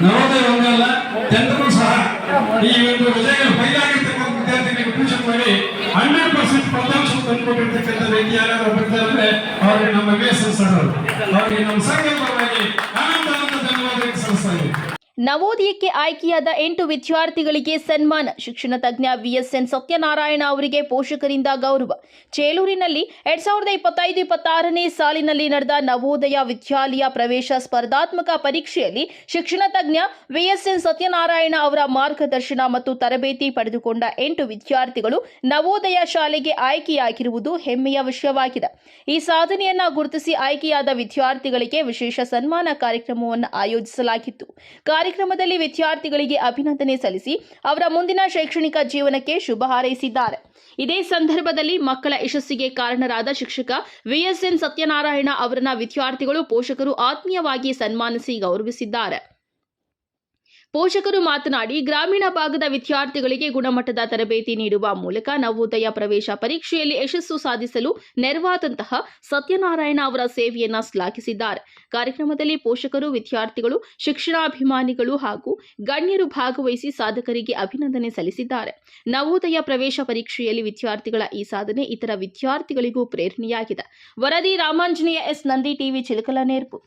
ನವೋದಯ ಒಂದೇ ಅಲ್ಲ, 10th ಸಹ ಈ ಒಂದು ರಜೆಗೆ ಫೈಲ್ ಆಗಿರ್ತಕ್ಕಂಥ ವಿದ್ಯಾರ್ಥಿಗಳಿಗೆ ಟ್ಯೂಷನ್ ಮಾಡಿ 100% ಫಲಿತಾಂಶ ತಂದುಕೊಟ್ಟಿರ್ತಕ್ಕಂಥ ವ್ಯಕ್ತಿ ಯಾರು ಬರ್ತಾರೆ ಅವರಿಗೆ ನಮ್ಮ VSN ಸರ್ ಅವರಿಗೆ ನಮ್ಮ ಸಂಘದ ಪರವಾಗಿ ಅನಂತ ಧನ್ಯವಾದ ಸಲ್ಲಿಸ್ತಾ ಇದ್ದೀವಿ. ನವೋದಯಕ್ಕೆ ಆಯ್ಕೆಯಾದ 8 ವಿದ್ಯಾರ್ಥಿಗಳಿಗೆ ಸನ್ಮಾನ. ಶಿಕ್ಷಣ ತಜ್ಞ VSN ಸತ್ಯನಾರಾಯಣ ಅವರಿಗೆ ಪೋಷಕರಿಂದ ಗೌರವ. ಚೇಳೂರಿನಲ್ಲಿ 2025-26ನೇ ಸಾಲಿನಲ್ಲಿ ನಡೆದ ನವೋದಯ ವಿದ್ಯಾಲಯ ಪ್ರವೇಶ ಸ್ಪರ್ಧಾತ್ಮಕ ಪರೀಕ್ಷೆಯಲ್ಲಿ ಶಿಕ್ಷಣ ತಜ್ಞ VSN ಸತ್ಯನಾರಾಯಣ ಅವರ ಮಾರ್ಗದರ್ಶನ ಮತ್ತು ತರಬೇತಿ ಪಡೆದುಕೊಂಡ 8 ವಿದ್ಯಾರ್ಥಿಗಳು ನವೋದಯ ಶಾಲೆಗೆ ಆಯ್ಕೆಯಾಗಿರುವುದು ಹೆಮ್ಮೆಯ ವಿಷಯವಾಗಿದೆ. ಈ ಸಾಧನೆಯನ್ನ ಗುರುತಿಸಿ ಆಯ್ಕೆಯಾದ ವಿದ್ಯಾರ್ಥಿಗಳಿಗೆ ವಿಶೇಷ ಸನ್ಮಾನ ಕಾರ್ಯಕ್ರಮವನ್ನು ಆಯೋಜಿಸಲಾಗಿತ್ತು. ಕಾರ್ಯಕ್ರಮದಲ್ಲಿ ವಿದ್ಯಾರ್ಥಿಗಳಿಗೆ ಅಭಿನಂದನೆ ಸಲ್ಲಿಸಿ ಅವರ ಮುಂದಿನ ಶೈಕ್ಷಣಿಕ ಜೀವನಕ್ಕೆ ಶುಭ ಹಾರೈಸಿದ್ದಾರೆ. ಇದೇ ಸಂದರ್ಭದಲ್ಲಿ ಮಕ್ಕಳ ಯಶಸ್ಸಿಗೆ ಕಾರಣರಾದ ಶಿಕ್ಷಕ VSN ಸತ್ಯನಾರಾಯಣ ಅವರನ್ನ ವಿದ್ಯಾರ್ಥಿಗಳು ಪೋಷಕರು ಆತ್ಮೀಯವಾಗಿ ಸನ್ಮಾನಿಸಿ ಗೌರವಿಸಿದ್ದಾರೆ. ಪೋಷಕರು ಮಾತನಾಡಿ, ಗ್ರಾಮೀಣ ಭಾಗದ ವಿದ್ಯಾರ್ಥಿಗಳಿಗೆ ಗುಣಮಟ್ಟದ ತರಬೇತಿ ನೀಡುವ ಮೂಲಕ ನವೋದಯ ಪ್ರವೇಶ ಪರೀಕ್ಷೆಯಲ್ಲಿ ಯಶಸ್ಸು ಸಾಧಿಸಲು ನೆರವಾದಂತಹ ಸತ್ಯನಾರಾಯಣ ಅವರ ಸೇವೆಯನ್ನ ಶ್ಲಾಘಿಸಿದ್ದಾರೆ. ಕಾರ್ಯಕ್ರಮದಲ್ಲಿ ಪೋಷಕರು, ವಿದ್ಯಾರ್ಥಿಗಳು, ಶಿಕ್ಷಣಾಭಿಮಾನಿಗಳು ಹಾಗೂ ಗಣ್ಯರು ಭಾಗವಹಿಸಿ ಸಾಧಕರಿಗೆ ಅಭಿನಂದನೆ ಸಲ್ಲಿಸಿದ್ದಾರೆ. ನವೋದಯ ಪ್ರವೇಶ ಪರೀಕ್ಷೆಯಲ್ಲಿ ವಿದ್ಯಾರ್ಥಿಗಳ ಈ ಸಾಧನೆ ಇತರ ವಿದ್ಯಾರ್ಥಿಗಳಿಗೂ ಪ್ರೇರಣೆಯಾಗಿದೆ. ವರದಿ ರಾಮಾಂಜನೇಯ ಎಸ್, ನಂದಿ ಟಿವಿ, ಚಿಲಕಲನೇರ್ಪು.